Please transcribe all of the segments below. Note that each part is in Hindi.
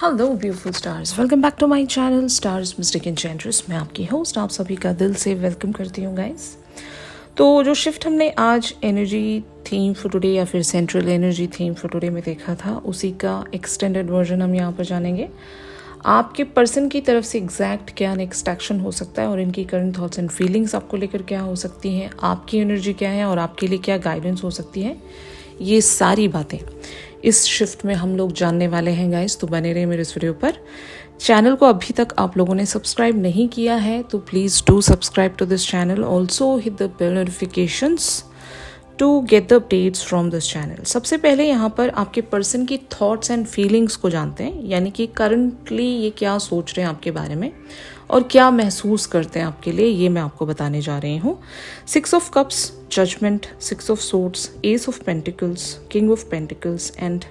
Hello beautiful stars, welcome back to my channel stars mystic enchantress. मैं आपकी होस्ट आप सभी का दिल से वेलकम करती हूँ गाइस। तो जो शिफ्ट हमने आज एनर्जी थीम फॉर टुडे या फिर central energy theme for today में देखा था, उसी का एक्सटेंडेड वर्जन हम यहाँ पर जानेंगे। आपके पर्सन की तरफ से एग्जैक्ट क्या नेक्स्ट एक्शन हो सकता है और इनकी करंट थॉट्स एंड फीलिंग्स आपको लेकर क्या हो सकती हैं, आपकी एनर्जी क्या है और आपके लिए क्या गाइडेंस हो सकती है, ये सारी बातें इस शिफ्ट में हम लोग जानने वाले हैं गाइस। तो बने रहे मेरे इस वीडियो पर। चैनल को अभी तक आप लोगों ने सब्सक्राइब नहीं किया है तो please do subscribe to this channel, also hit the bell notifications to get the updates from this channel. सबसे पहले यहाँ पर आपके पर्सन की थॉट्स एंड फीलिंग्स को जानते हैं, यानी कि करंटली ये क्या सोच रहे हैं आपके बारे में और क्या महसूस करते हैं आपके लिए, ये मैं आपको बताने जा रही हूँ। 6 of cups, judgment, 6 of swords, ace of pentacles, king of pentacles and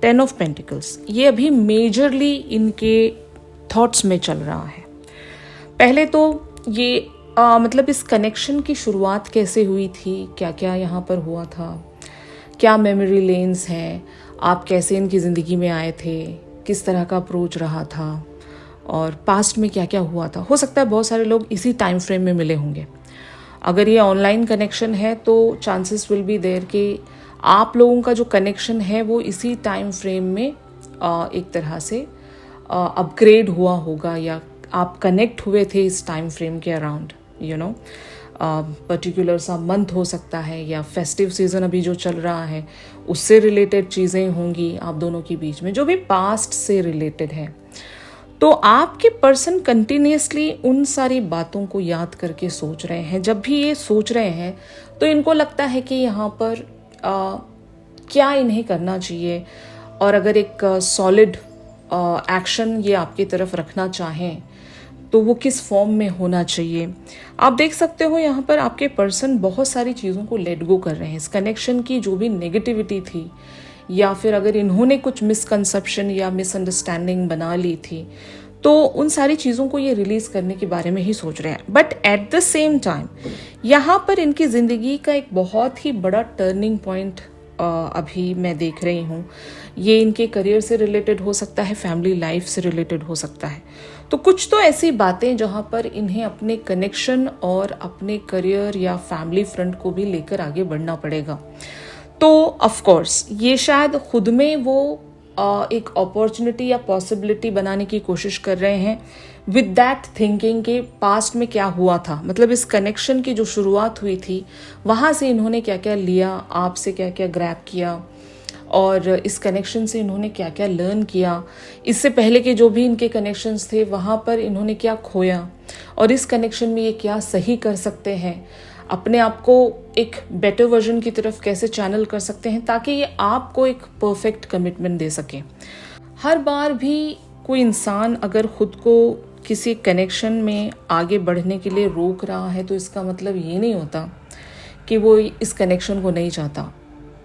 10 of pentacles, ये अभी मेजरली इनके थॉट्स में चल रहा है। पहले तो ये मतलब इस कनेक्शन की शुरुआत कैसे हुई थी, क्या क्या यहाँ पर हुआ था, क्या मेमोरी लेन्स हैं, आप कैसे इनकी ज़िंदगी में आए थे, किस तरह का अप्रोच रहा था और पास्ट में क्या क्या हुआ था। हो सकता है बहुत सारे लोग इसी टाइम फ्रेम में मिले होंगे। अगर ये ऑनलाइन कनेक्शन है तो चांसेस विल बी देयर कि आप लोगों का जो कनेक्शन है वो इसी टाइम फ्रेम में एक तरह से अपग्रेड हुआ होगा, या आप कनेक्ट हुए थे इस टाइम फ्रेम के अराउंड, पर्टिकुलर सा मंथ हो सकता है, या फेस्टिव सीजन अभी जो चल रहा है उससे रिलेटेड चीज़ें होंगी आप दोनों के बीच में, जो भी पास्ट से रिलेटेड है। तो आपके पर्सन कंटिन्यूसली उन सारी बातों को याद करके सोच रहे हैं। जब भी ये सोच रहे हैं तो इनको लगता है कि यहाँ पर क्या इन्हें करना चाहिए, और अगर एक सॉलिड एक्शन ये आपकी तरफ रखना चाहें तो वो किस फॉर्म में होना चाहिए। आप देख सकते हो यहाँ पर आपके पर्सन बहुत सारी चीज़ों को लेट गो कर रहे हैं। इस कनेक्शन की जो भी नेगेटिविटी थी, या फिर अगर इन्होंने कुछ मिसकंसेप्शन या मिसअंडरस्टैंडिंग बना ली थी, तो उन सारी चीज़ों को ये रिलीज करने के बारे में ही सोच रहे हैं। But at the same time यहाँ पर इनकी ज़िंदगी का एक बहुत ही बड़ा टर्निंग पॉइंट अभी मैं देख रही हूँ। ये इनके करियर से रिलेटेड हो सकता है, फैमिली लाइफ से रिलेटेड हो सकता है। तो कुछ तो ऐसी बातें जहाँ पर इन्हें अपने कनेक्शन और अपने करियर या फैमिली फ्रंट को भी लेकर आगे बढ़ना पड़ेगा। तो ऑफ कोर्स ये शायद खुद में वो एक अपॉर्चुनिटी या पॉसिबिलिटी बनाने की कोशिश कर रहे हैं विद दैट थिंकिंग के पास्ट में क्या हुआ था, मतलब इस कनेक्शन की जो शुरुआत हुई थी वहाँ से इन्होंने क्या क्या लिया, आपसे क्या क्या ग्रैब किया, और इस कनेक्शन से इन्होंने क्या क्या लर्न किया। इससे पहले के जो भी इनके कनेक्शंस थे वहाँ पर इन्होंने क्या खोया, और इस कनेक्शन में ये क्या सही कर सकते हैं, अपने आप को एक बेटर वर्जन की तरफ कैसे चैनल कर सकते हैं ताकि ये आपको एक परफेक्ट कमिटमेंट दे सके। हर बार भी कोई इंसान अगर खुद को किसी कनेक्शन में आगे बढ़ने के लिए रोक रहा है तो इसका मतलब ये नहीं होता कि वो इस कनेक्शन को नहीं चाहता।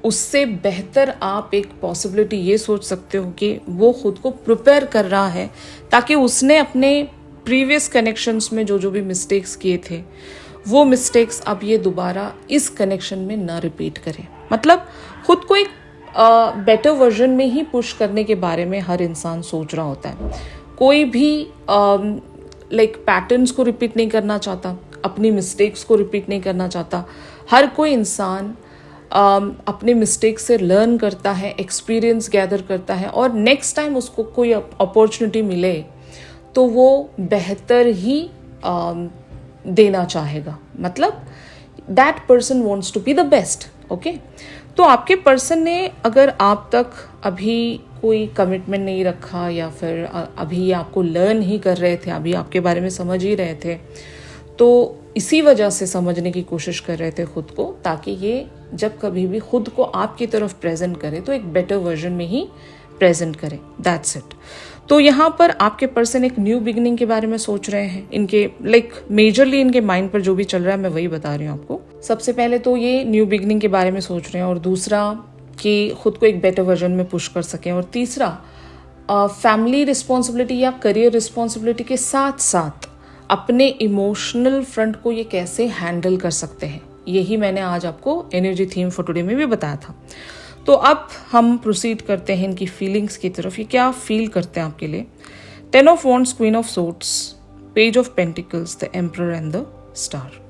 उससे बेहतर आप एक पॉसिबिलिटी ये सोच सकते हो कि वो खुद को प्रिपेयर कर रहा है ताकि उसने अपने प्रीवियस कनेक्शंस में जो जो भी मिस्टेक्स किए थे वो मिस्टेक्स अब ये दोबारा इस कनेक्शन में ना रिपीट करें। मतलब खुद को एक बेटर वर्जन में ही पुश करने के बारे में हर इंसान सोच रहा होता है। कोई भी पैटर्न्स को रिपीट नहीं करना चाहता, अपनी मिस्टेक्स को रिपीट नहीं करना चाहता। हर कोई इंसान अपने मिस्टेक से लर्न करता है, एक्सपीरियंस गैदर करता है, और नेक्स्ट टाइम उसको कोई अपॉर्चुनिटी मिले तो वो बेहतर ही देना चाहेगा। मतलब that person wants to be the best. Okay, तो आपके पर्सन ने अगर आप तक अभी कोई कमिटमेंट नहीं रखा, या फिर अभी आपको लर्न ही कर रहे थे, अभी आपके बारे में समझ ही रहे थे, तो इसी वजह से समझने की कोशिश कर रहे थे खुद को, ताकि ये जब कभी भी खुद को आपकी तरफ प्रेजेंट करे तो एक बेटर वर्जन में ही प्रेजेंट करे। That's it. तो यहाँ पर आपके पर्सन एक न्यू बिगिनिंग के बारे में सोच रहे हैं। इनके मेजरली इनके माइंड पर जो भी चल रहा है मैं वही बता रही हूँ आपको। सबसे पहले तो ये न्यू बिगिनिंग के बारे में सोच रहे हैं, और दूसरा कि खुद को एक बेटर वर्जन में पुश कर सकें, और तीसरा फैमिली रिस्पॉन्सिबिलिटी या करियर रिस्पॉन्सिबिलिटी के साथ साथ अपने इमोशनल फ्रंट को ये कैसे हैंडल कर सकते हैं। यही मैंने आज आपको एनर्जी थीम फॉर टुडे में भी बताया था। तो अब हम प्रोसीड करते हैं इनकी फीलिंग्स की तरफ। ये क्या फील करते हैं आपके लिए। 10 of wands, queen of swords, page of pentacles, the emperor and the star.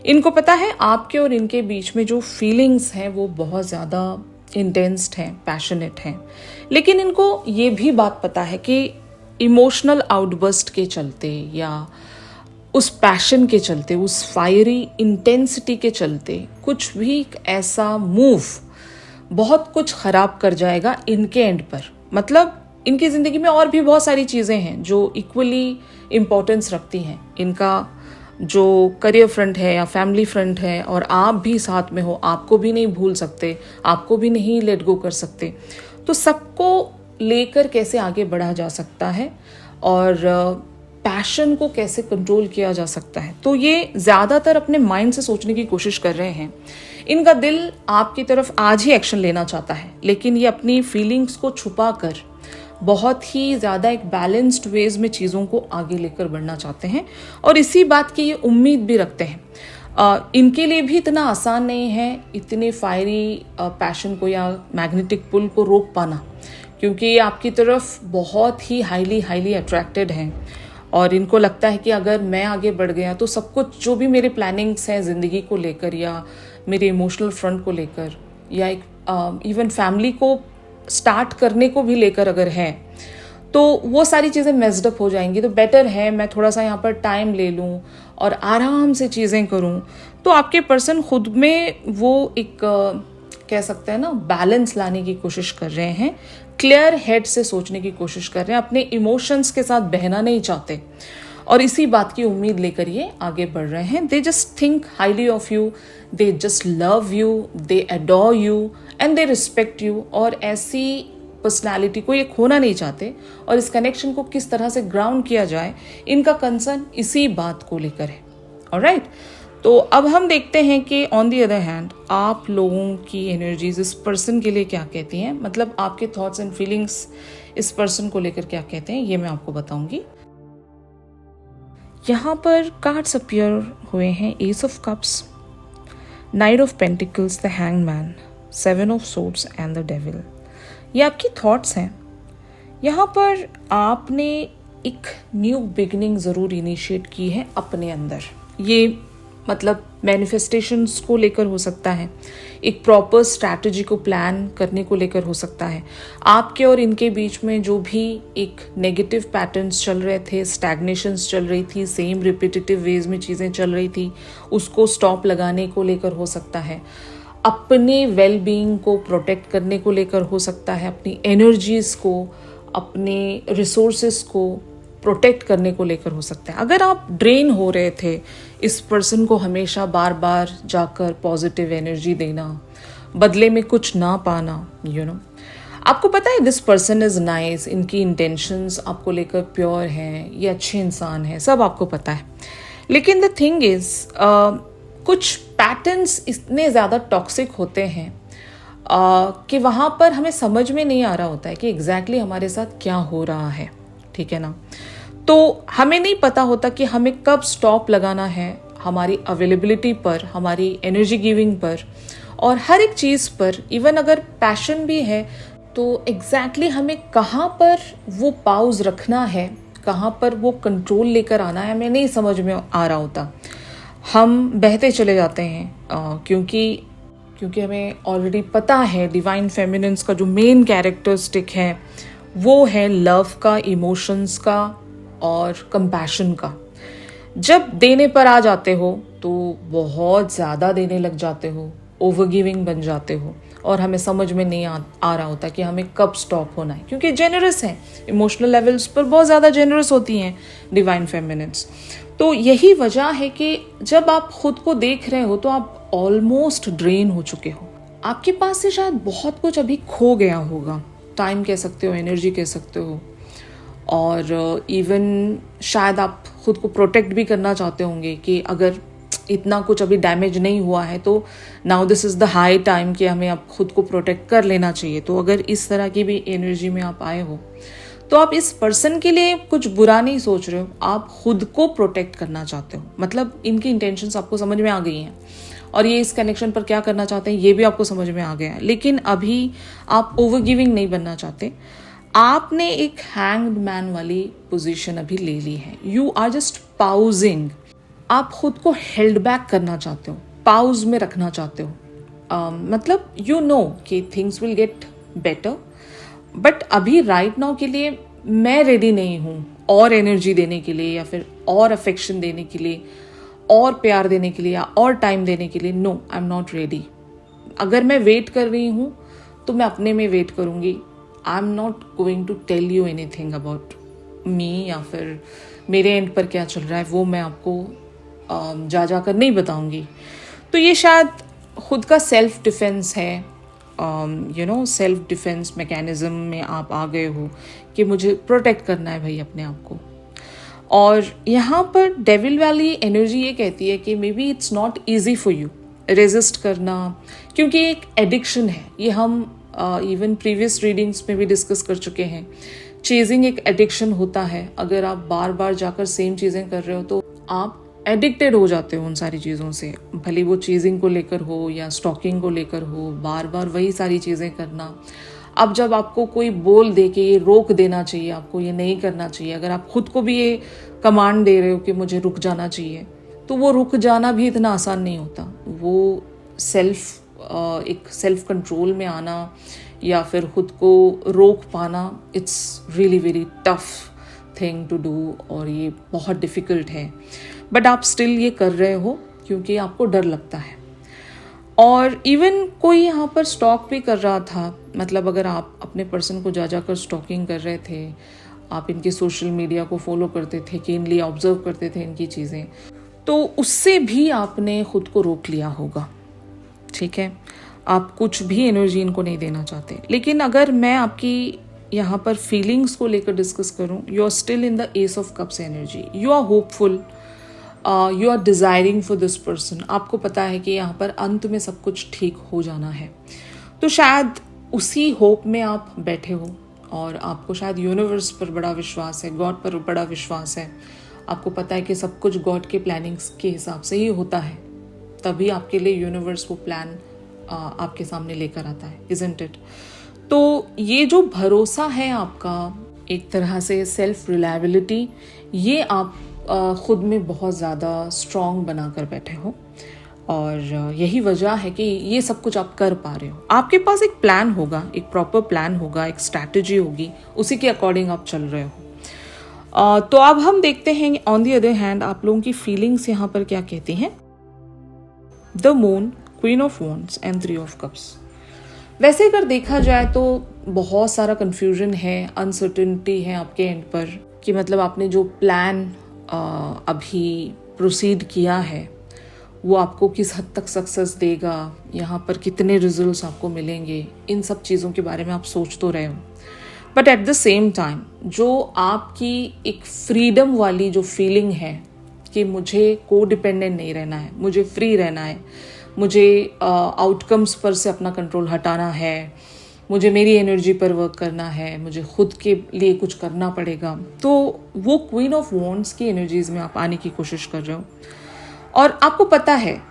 इनको पता है आपके और इनके बीच में जो फीलिंग्स हैं वो बहुत ज़्यादा इंटेंस्ड हैं, पैशनेट हैं, लेकिन इनको ये भी बात पता है कि इमोशनल आउटबर्स्ट के चलते या उस पैशन के चलते, उस फायरी इंटेंसिटी के चलते कुछ भी ऐसा मूव बहुत कुछ खराब कर जाएगा इनके एंड पर। मतलब इनकी ज़िंदगी में और भी बहुत सारी चीज़ें हैं जो इक्वली इम्पोर्टेंस रखती हैं। इनका जो करियर फ्रंट है या फैमिली फ्रंट है, और आप भी साथ में हो, आपको भी नहीं भूल सकते, आपको भी नहीं लेट गो कर सकते। तो सबको लेकर कैसे आगे बढ़ा जा सकता है और पैशन को कैसे कंट्रोल किया जा सकता है, तो ये ज़्यादातर अपने माइंड से सोचने की कोशिश कर रहे हैं। इनका दिल आपकी तरफ आज ही एक्शन लेना चाहता है, लेकिन ये अपनी फीलिंग्स को छुपा कर बहुत ही ज़्यादा एक बैलेंस्ड वेज में चीज़ों को आगे लेकर बढ़ना चाहते हैं, और इसी बात की ये उम्मीद भी रखते हैं। इनके लिए भी इतना आसान नहीं है इतने फायरी पैशन को या मैग्नेटिक पुल को रोक पाना, क्योंकि ये आपकी तरफ बहुत ही हाईली अट्रैक्टेड हैं, और इनको लगता है कि अगर मैं आगे बढ़ गया तो सब कुछ जो भी मेरे प्लानिंग्स हैं ज़िंदगी को लेकर या मेरे इमोशनल फ्रंट को लेकर या एक इवन फैमिली को स्टार्ट करने को भी लेकर अगर है, तो वो सारी चीज़ें मेस्ड अप हो जाएंगी। तो बेटर है मैं थोड़ा सा यहाँ पर टाइम ले लूँ और आराम से चीज़ें करूँ। तो आपके पर्सन खुद में वो एक कह सकते हैं ना बैलेंस लाने की कोशिश कर रहे हैं, क्लियर हेड से सोचने की कोशिश कर रहे हैं, अपने इमोशंस के साथ बहना नहीं चाहते, और इसी बात की उम्मीद लेकर ये आगे बढ़ रहे हैं। They just think highly of you, they just love you, they adore you and they respect you, और ऐसी पर्सनालिटी को ये खोना नहीं चाहते, और इस कनेक्शन को किस तरह से ग्राउंड किया जाए इनका कंसर्न इसी बात को लेकर है। ऑलराइट, तो अब हम देखते हैं कि ऑन दी अदर हैंड आप लोगों की एनर्जीज इस पर्सन के लिए क्या कहती हैं, मतलब आपके थॉट्स एंड फीलिंग्स इस पर्सन को लेकर क्या कहते हैं, ये मैं आपको बताऊंगी। यहाँ पर कार्ड्स अपीयर हुए हैं, S of cups, knight of pentacles, the hangman, 7 of swords and the devil. ये आपकी थॉट्स हैं। यहाँ पर आपने एक न्यू बिगिनिंग ज़रूर इनिशिएट की है अपने अंदर। ये मतलब मैनिफेस्टेशंस को लेकर हो सकता है, एक प्रॉपर स्ट्रैटेजी को प्लान करने को लेकर हो सकता है। आपके और इनके बीच में जो भी एक नेगेटिव पैटर्न्स चल रहे थे, स्टैग्नेशंस चल रही थी, सेम रिपीटेटिव वेज में चीज़ें चल रही थी, उसको स्टॉप लगाने को लेकर हो सकता है। अपने वेल बीइंग को प्रोटेक्ट करने को लेकर हो सकता है, अपनी एनर्जीज़ को, अपने रिसोर्सेस को प्रोटेक्ट करने को लेकर हो सकता है। अगर आप ड्रेन हो रहे थे, इस पर्सन को हमेशा बार बार जाकर पॉजिटिव एनर्जी देना, बदले में कुछ ना पाना, आपको पता है दिस पर्सन इज़ नाइस, इनकी इंटेंशंस आपको लेकर प्योर हैं, ये अच्छे इंसान हैं, सब आपको पता है। लेकिन द थिंग इज़ कुछ पैटर्न्स इतने ज़्यादा टॉक्सिक होते हैं कि वहाँ पर हमें समझ में नहीं आ रहा होता है कि एग्जैक्टली हमारे साथ क्या हो रहा है, ठीक है ना। तो हमें नहीं पता होता कि हमें कब स्टॉप लगाना है हमारी अवेलेबिलिटी पर, हमारी एनर्जी गिविंग पर, और हर एक चीज़ पर। इवन अगर पैशन भी है तो एग्जैक्टली हमें कहाँ पर वो पाउज रखना है, कहाँ पर वो कंट्रोल लेकर आना है, हमें नहीं समझ में आ रहा होता। हम बहते चले जाते हैं क्योंकि हमें ऑलरेडी पता है डिवाइन फेमिनिन्स का जो मेन कैरेक्टरिस्टिक है वो है लव का, इमोशंस का और कंपैशन का। जब देने पर आ जाते हो तो बहुत ज़्यादा देने लग जाते हो, ओवर गिविंग बन जाते हो, और हमें समझ में नहीं आ रहा होता कि हमें कब स्टॉप होना है, क्योंकि जेनरस हैं, इमोशनल लेवल्स पर बहुत ज़्यादा जेनरस होती हैं डिवाइन फेमिनिन्स। तो यही वजह है कि जब आप खुद को देख रहे हो तो आप ऑलमोस्ट ड्रेन हो चुके हो, आपके पास से शायद बहुत कुछ अभी खो गया होगा, टाइम कह सकते हो, एनर्जी कह सकते हो, और इवन शायद आप खुद को प्रोटेक्ट भी करना चाहते होंगे कि अगर इतना कुछ अभी डैमेज नहीं हुआ है तो now this is the high time कि हमें आप खुद को प्रोटेक्ट कर लेना चाहिए। तो अगर इस तरह की भी एनर्जी में आप आए हो तो आप इस पर्सन के लिए कुछ बुरा नहीं सोच रहे हो, आप खुद को प्रोटेक्ट करना चाहते हो। मतलब इनकी इंटेंशंस आपको समझ में आ गई हैं, और ये इस कनेक्शन पर क्या करना चाहते हैं ये भी आपको समझ में आ गया है। लेकिन अभी आप ओवर गिविंग नहीं बनना चाहते, आपने एक हैंग्ड मैन वाली पोजीशन अभी ले ली है। यू आर जस्ट पाउजिंग, आप खुद को हेल्ड बैक करना चाहते हो, पाउज में रखना चाहते हो। मतलब यू नो कि things will get better, but अभी राइट नाउ के लिए मैं रेडी नहीं हूँ और एनर्जी देने के लिए, या फिर और अफेक्शन देने के लिए, और प्यार देने के लिए, या और टाइम देने के लिए। No, I am not ready. अगर मैं वेट कर रही हूँ तो मैं अपने में वेट करूँगी। I am not going to tell you anything about me, या फिर मेरे एंड पर क्या चल रहा है वो मैं आपको जा कर नहीं बताऊँगी। तो ये शायद खुद का सेल्फ डिफेंस है, सेल्फ डिफेंस मैकेनिज्म में आप आ गए हो कि मुझे प्रोटेक्ट करना है भाई अपने आप को। और यहाँ पर डेविल वाली एनर्जी ये कहती है कि may be it's not easy for you resist करना, क्योंकि एक एडिक्शन है। ये हम इवन प्रीवियस रीडिंग्स में भी डिस्कस कर चुके हैं। चेजिंग एक एडिक्शन होता है। अगर आप बार बार जाकर सेम चीज़ें कर रहे हो तो आप एडिक्टेड हो जाते हो उन सारी चीज़ों से, भले वो चीजिंग को लेकर हो या स्टॉकिंग को लेकर हो, बार बार वही सारी चीज़ें करना। अब जब आपको कोई बोल दे कि ये रोक देना चाहिए, आपको ये नहीं करना चाहिए, अगर आप खुद को भी ये कमांड दे रहे हो कि मुझे रुक जाना चाहिए, तो वो रुक जाना भी इतना आसान नहीं होता। वो एक सेल्फ कंट्रोल में आना या फिर खुद को रोक पाना, it's really very tough thing to do, और ये बहुत डिफ़िकल्ट है। बट आप स्टिल ये कर रहे हो क्योंकि आपको डर लगता है। और इवन कोई यहाँ पर स्टॉक भी कर रहा था, मतलब अगर आप अपने पर्सन को जाकर स्टॉकिंग कर रहे थे, आप इनके सोशल मीडिया को फॉलो करते थे, कीनली ऑब्जर्व करते थे इनकी चीज़ें, तो उससे भी आपने खुद को रोक लिया होगा। ठीक है, आप कुछ भी एनर्जी इनको नहीं देना चाहते। लेकिन अगर मैं आपकी यहाँ पर फीलिंग्स को लेकर डिस्कस करूँ, you are still in the ace of cups energy. You are hopeful, you are desiring for this person. आपको पता है कि यहाँ पर अंत में सब कुछ ठीक हो जाना है। तो शायद उसी होप में आप बैठे हो, और आपको शायद यूनिवर्स पर बड़ा विश्वास है, गॉड पर बड़ा विश्वास है। आपको पता है कि सब कुछ गॉड के प्लानिंग्स के हिसाब से ही होता है, तभी आपके लिए यूनिवर्स वो प्लान आपके सामने लेकर आता है, इज़न्ट इट? तो ये जो भरोसा है आपका, एक तरह से सेल्फ रिलायबिलिटी, ये आप खुद में बहुत ज़्यादा स्ट्रॉन्ग बनाकर बैठे हो, और यही वजह है कि ये सब कुछ आप कर पा रहे हो। आपके पास एक प्लान होगा, एक प्रॉपर प्लान होगा, एक स्ट्रैटेजी होगी, उसी के अकॉर्डिंग आप चल रहे हो। तो अब हम देखते हैं ऑन दी अदर हैंड आप लोगों की फीलिंग्स यहाँ पर क्या कहती हैं। The moon, queen of wands and 3 of cups. वैसे अगर देखा जाए तो बहुत सारा कन्फ्यूजन है, अनसर्टेनिटी है आपके एंड पर, कि मतलब आपने जो प्लान अभी प्रोसीड किया है वो आपको किस हद तक सक्सेस देगा, यहाँ पर कितने रिजल्ट्स आपको मिलेंगे, इन सब चीज़ों के बारे में आप सोच तो रहे हो। But at the same time जो आपकी एक फ्रीडम वाली जो फीलिंग है कि मुझे को डिपेंडेंट नहीं रहना है, मुझे फ्री रहना है, मुझे आउटकम्स पर से अपना कंट्रोल हटाना है, मुझे मेरी एनर्जी पर वर्क करना है, मुझे खुद के लिए कुछ करना पड़ेगा, तो वो क्वीन ऑफ वॉन्ड्स की एनर्जीज में आप आने की कोशिश कर रहे हो। और आपको पता है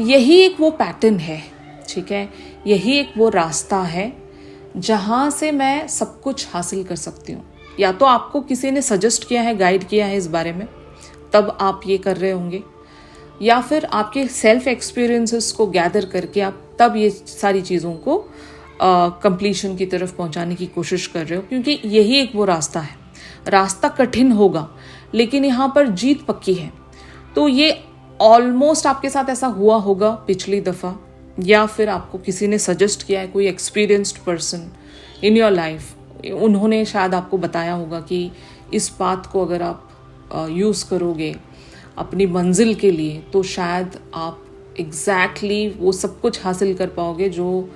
यही एक वो पैटर्न है, ठीक है, यही एक वो रास्ता है जहाँ से मैं सब कुछ हासिल कर सकती हूँ। या तो आपको किसी ने सजेस्ट किया है, गाइड किया है इस बारे में, तब आप ये कर रहे होंगे, या फिर आपके सेल्फ एक्सपीरियंसेस को गैदर करके आप तब ये सारी चीज़ों को कंप्लीशन की तरफ पहुंचाने की कोशिश कर रहे हो, क्योंकि यही एक वो रास्ता है। रास्ता कठिन होगा लेकिन यहाँ पर जीत पक्की है। तो ये ऑलमोस्ट आपके साथ ऐसा हुआ होगा पिछली दफ़ा, या फिर आपको किसी ने सजेस्ट किया है, कोई experienced person in your life, उन्होंने शायद आपको बताया होगा कि इस बात को अगर आप यूज़ करोगे अपनी मंजिल के लिए तो शायद आप एग्जैक्टली वो सब कुछ हासिल कर पाओगे जो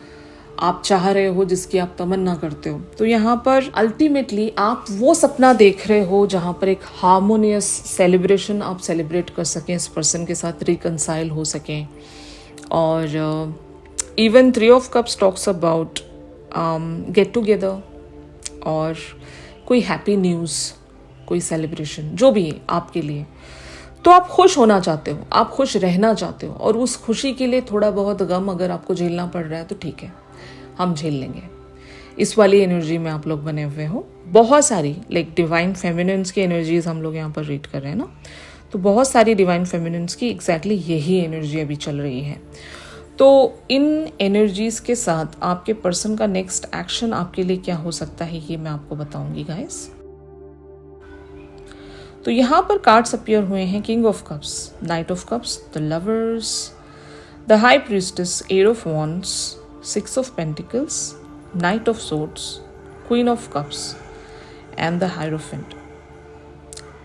आप चाह रहे हो, जिसकी आप तमन्ना करते हो। तो यहाँ पर अल्टीमेटली आप वो सपना देख रहे हो जहाँ पर एक हार्मोनियस सेलिब्रेशन आप सेलिब्रेट कर सकें, इस पर्सन के साथ रिकंसाइल हो सकें। और even 3 of cups talks about get together और कोई हैप्पी न्यूज़, कोई सेलिब्रेशन, जो भी है आपके लिए। तो आप खुश होना चाहते हो, आप खुश रहना चाहते हो, और उस खुशी के लिए थोड़ा बहुत गम अगर आपको झेलना पड़ रहा है तो ठीक है, हम झेल लेंगे। इस वाली एनर्जी में आप लोग बने हुए हो। बहुत सारी लाइक डिवाइन फेमिनिन्स की एनर्जीज हम लोग यहाँ पर रीड कर रहे हैं ना, तो बहुत सारी डिवाइन फेमिनिन्स की एग्जैक्टली यही एनर्जी अभी चल रही है। तो इन एनर्जीज के साथ आपके पर्सन का नेक्स्ट एक्शन आपके लिए क्या हो सकता है ये मैं आपको बताऊंगी गाइस। तो यहाँ पर कार्ड्स अपीयर हुए हैं, king of cups, knight of cups, the lovers, the high priestess, eight of wands, six of pentacles, knight of swords, queen of cups and the hierophant.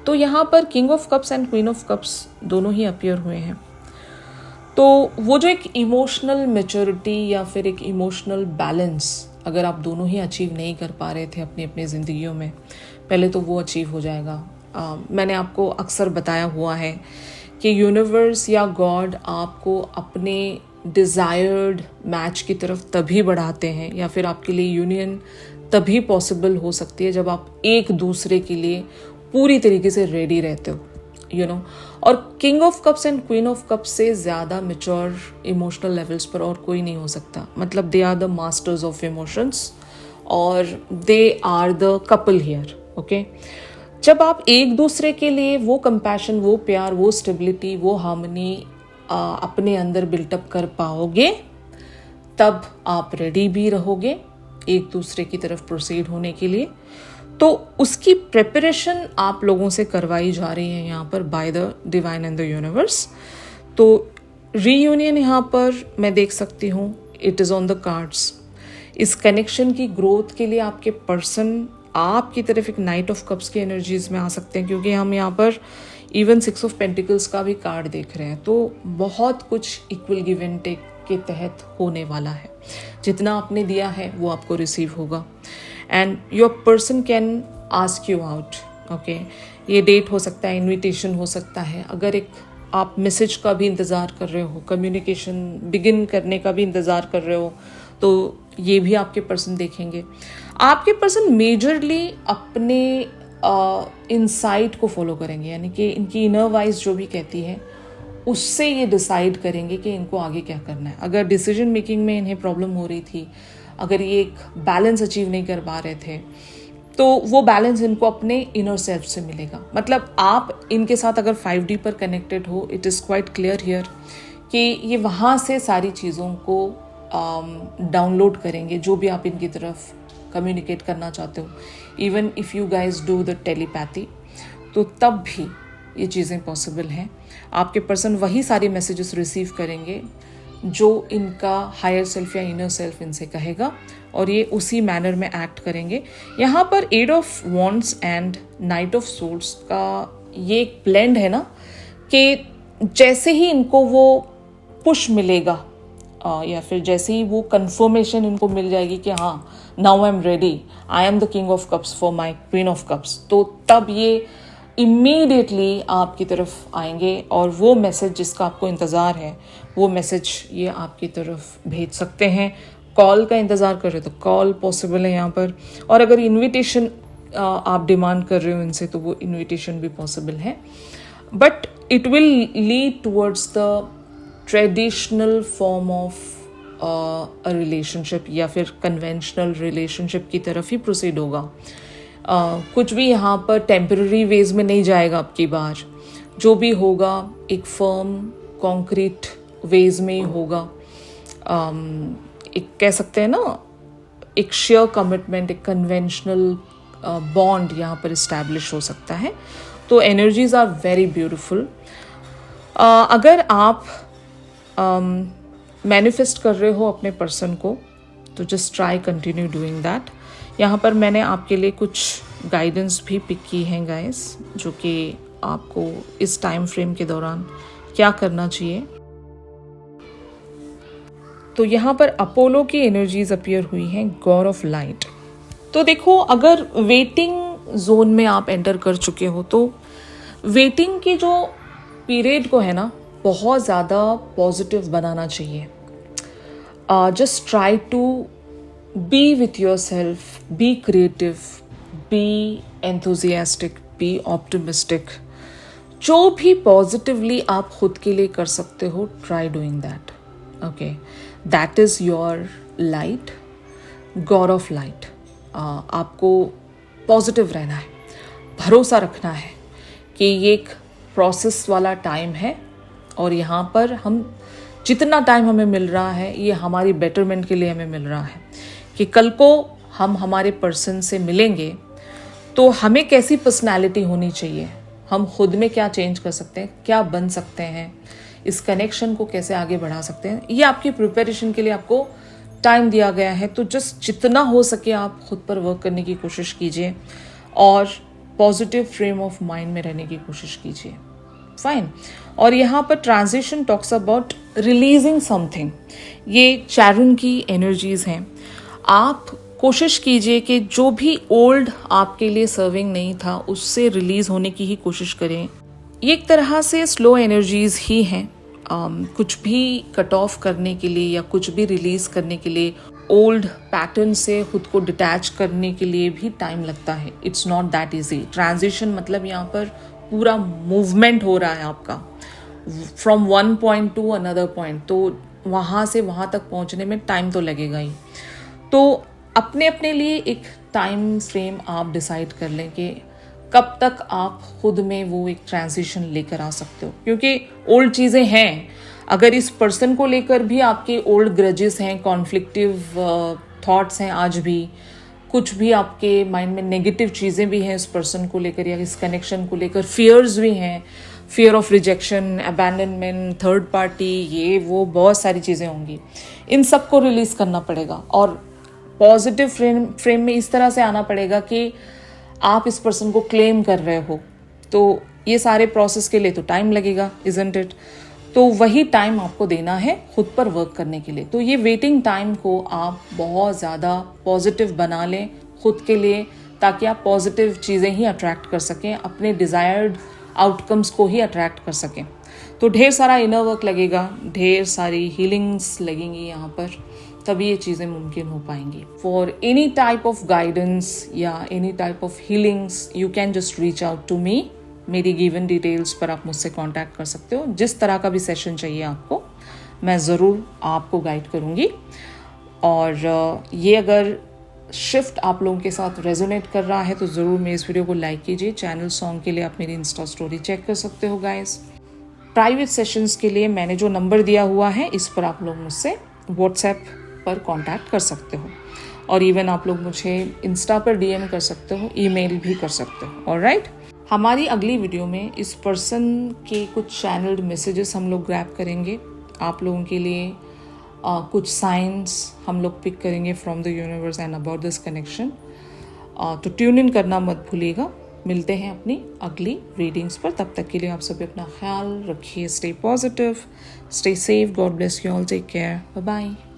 तो यहाँ पर king of cups and queen of cups दोनों ही अपीयर हुए हैं। तो वो जो एक इमोशनल मैच्योरिटी या फिर एक इमोशनल बैलेंस अगर आप दोनों ही अचीव नहीं कर पा रहे थे अपनी अपनी ज़िंदगियों में, पहले तो वो अचीव हो जाएगा। मैंने आपको अक्सर बताया हुआ है कि यूनिवर्स या गॉड आपको अपने डिज़ायर्ड मैच की तरफ तभी बढ़ाते हैं या फिर आपके लिए यूनियन तभी पॉसिबल हो सकती है जब आप एक दूसरे के लिए पूरी तरीके से रेडी रहते हो, यू नो। और king of cups and queen of cups से ज़्यादा मैच्योर इमोशनल लेवल्स पर और कोई नहीं हो सकता। मतलब they are the masters of emotions और they are the couple here, okay. जब आप एक दूसरे के लिए वो कंपैशन, वो प्यार, वो स्टेबिलिटी, वो हार्मनी अपने अंदर बिल्टअप कर पाओगे, तब आप रेडी भी रहोगे एक दूसरे की तरफ प्रोसीड होने के लिए। तो उसकी प्रिपरेशन आप लोगों से करवाई जा रही है यहाँ पर by the divine and the universe. तो रीयूनियन यहाँ पर मैं देख सकती हूँ, it is on the cards. इस कनेक्शन की ग्रोथ के लिए आपके पर्सन आपकी तरफ एक नाइट ऑफ कप्स की एनर्जीज में आ सकते हैं, क्योंकि हम यहाँ पर इवन सिक्स ऑफ पेंटिकल्स का भी कार्ड देख रहे हैं। तो बहुत कुछ इक्वल गिव एंड टेक के तहत होने वाला है। जितना आपने दिया है वो आपको रिसीव होगा and your person can ask you out, okay. ये डेट हो सकता है, इन्विटेशन हो सकता है, अगर एक आप मैसेज का भी इंतज़ार कर रहे हो, कम्युनिकेशन बिगिन करने का भी इंतज़ार कर रहे हो, तो ये भी आपके पर्सन देखेंगे। आपके पर्सन मेजरली अपने इनसाइट को फॉलो करेंगे, यानी कि इनकी इनर वाइज जो भी कहती है उससे ये डिसाइड करेंगे कि इनको आगे क्या करना है। अगर डिसीजन मेकिंग में इन्हें प्रॉब्लम हो रही थी, अगर ये एक बैलेंस अचीव नहीं कर पा रहे थे, तो वो बैलेंस इनको अपने इनर सेल्फ से मिलेगा। मतलब आप इनके साथ अगर 5D पर कनेक्टेड हो, it is quite clear here कि ये वहाँ से सारी चीज़ों को डाउनलोड करेंगे जो भी आप इनकी तरफ कम्युनिकेट करना चाहते हो। Even if you guys do the telepathy, तो तब भी ये चीज़ें पॉसिबल हैं। आपके पर्सन वही सारे मैसेजेस रिसीव करेंगे जो इनका हायर सेल्फ या इनर सेल्फ इनसे कहेगा, और ये उसी मैनर में एक्ट करेंगे। यहाँ पर eight of wands and knight of swords का ये एक ब्लेंड है ना, कि जैसे ही इनको वो पुश मिलेगा या फिर जैसे ही वो कंफर्मेशन इनको मिल जाएगी कि हाँ now I am ready, I am the king of cups for my queen of cups, तो तब ये इमीडिएटली आपकी तरफ आएंगे और वो मैसेज जिसका आपको इंतज़ार है वो मैसेज ये आपकी तरफ भेज सकते हैं। कॉल का इंतज़ार कर रहे हो तो कॉल पॉसिबल है यहाँ पर, और अगर इनविटेशन आप डिमांड कर रहे हो इनसे तो वो इनविटेशन भी पॉसिबल है। But it will lead towards the traditional form of a relationship या फिर कन्वेंशनल रिलेशनशिप की तरफ ही प्रोसीड होगा। कुछ भी यहाँ पर टेम्पररी वेज में नहीं जाएगा अब की बार। जो भी होगा एक फर्म कॉन्क्रीट वेज में ही होगा। एक कह सकते हैं ना, एक शेयर कमिटमेंट, एक कन्वेंशनल बॉन्ड यहाँ पर इस्टेब्लिश हो सकता है। तो एनर्जीज आर वेरी ब्यूटिफुल। अगर आप मैनिफेस्ट कर रहे हो अपने पर्सन को, तो just try continue doing that. यहाँ पर मैंने आपके लिए कुछ गाइडेंस भी पिक की हैं गाइस, जो कि आपको इस टाइम फ्रेम के दौरान क्या करना चाहिए। तो यहाँ पर अपोलो की एनर्जीज अपीयर हुई हैं, गॉड ऑफ लाइट। तो देखो, अगर वेटिंग जोन में आप एंटर कर चुके हो तो वेटिंग की जो पीरियड को है ना, बहुत ज़्यादा पॉजिटिव बनाना चाहिए। Just try to be with yourself, be creative, be enthusiastic, be optimistic. जो भी पॉजिटिवली आप खुद के लिए कर सकते हो, try doing that. Okay, that is your light, God of light. आपको पॉजिटिव रहना है, भरोसा रखना है कि ये एक प्रोसेस वाला टाइम है और यहाँ पर हम जितना टाइम हमें मिल रहा है ये हमारी बेटरमेंट के लिए हमें मिल रहा है कि कल को हम हमारे पर्सन से मिलेंगे तो हमें कैसी पर्सनालिटी होनी चाहिए, हम खुद में क्या चेंज कर सकते हैं, क्या बन सकते हैं, इस कनेक्शन को कैसे आगे बढ़ा सकते हैं. ये आपकी प्रिपरेशन के लिए आपको टाइम दिया गया है. तो जस्ट जितना हो सके आप खुद पर वर्क करने की कोशिश कीजिए और पॉजिटिव फ्रेम ऑफ माइंड में रहने की कोशिश कीजिए. फाइन. और यहाँ पर transition talks about releasing something. ये चैरन की एनर्जीज हैं. आप कोशिश कीजिए कि जो भी ओल्ड आपके लिए सर्विंग नहीं था उससे रिलीज होने की ही कोशिश करें. ये एक तरह से स्लो एनर्जीज ही हैं. कुछ भी कट ऑफ करने के लिए या कुछ भी रिलीज करने के लिए, ओल्ड पैटर्न से खुद को डिटैच करने के लिए भी टाइम लगता है. It's not that easy. Transition मतलब यहाँ पर पूरा मूवमेंट हो रहा है आपका from one point two another point. तो वहाँ से वहाँ तक पहुँचने में टाइम तो लगेगा ही. तो अपने अपने लिए एक टाइम फ्रेम आप डिसाइड कर लें कि कब तक आप खुद में वो एक ट्रांजिशन लेकर आ सकते हो. क्योंकि ओल्ड चीज़ें हैं, अगर इस पर्सन को लेकर भी आपके ओल्ड ग्रजेस हैं, कॉन्फ्लिक्टिव थॉट्स हैं, आज भी कुछ भी आपके माइंड में नेगेटिव चीज़ें भी हैं इस पर्सन को लेकर या इस कनेक्शन को लेकर, फियर्स भी हैं, fear of rejection, abandonment, third party, ये वो बहुत सारी चीज़ें होंगी. इन सब को रिलीज़ करना पड़ेगा और पॉजिटिव फ्रेम में इस तरह से आना पड़ेगा कि आप इस पर्सन को क्लेम कर रहे हो. तो ये सारे प्रोसेस के लिए तो टाइम लगेगा, इजंट इट. तो वही टाइम आपको देना है खुद पर वर्क करने के लिए. तो ये वेटिंग टाइम को आप बहुत ज़्यादा पॉजिटिव बना लें खुद के लिए, ताकि आप पॉजिटिव चीज़ें ही अट्रैक्ट कर सकें, अपने डिज़ायर्ड आउटकम्स को ही अट्रैक्ट कर सकें. तो ढेर सारा इनर वर्क लगेगा, ढेर सारी हीलिंग्स लगेंगी यहाँ पर, तभी ये चीज़ें मुमकिन हो पाएंगी. For any type of guidance या any type of healings you can just reach out to me. मेरी गिवन डिटेल्स पर आप मुझसे कांटेक्ट कर सकते हो. जिस तरह का भी सेशन चाहिए आपको, मैं ज़रूर आपको गाइड करूँगी. और ये अगर शिफ्ट आप लोगों के साथ रेजोनेट कर रहा है तो ज़रूर मेरे इस वीडियो को लाइक कीजिए. चैनल सॉन्ग के लिए आप मेरी इंस्टा स्टोरी चेक कर सकते हो गाइस. प्राइवेट सेशंस के लिए मैंने जो नंबर दिया हुआ है इस पर आप लोग मुझसे व्हाट्सएप पर कांटेक्ट कर सकते हो. और इवन आप लोग मुझे इंस्टा पर डीएम कर सकते हो, ईमेल भी कर सकते हो. ऑलराइट. हमारी अगली वीडियो में इस पर्सन के कुछ चैनल्ड मैसेजेस हम लोग ग्रैब करेंगे. आप लोगों के लिए कुछ साइंस हम लोग पिक करेंगे from the universe and about this connection. तो ट्यून इन करना मत भूलिएगा. मिलते हैं अपनी अगली रीडिंग्स पर. तब तक के लिए आप सभी अपना ख्याल रखिए. Stay positive, stay safe. God bless you all. Take care. Bye bye.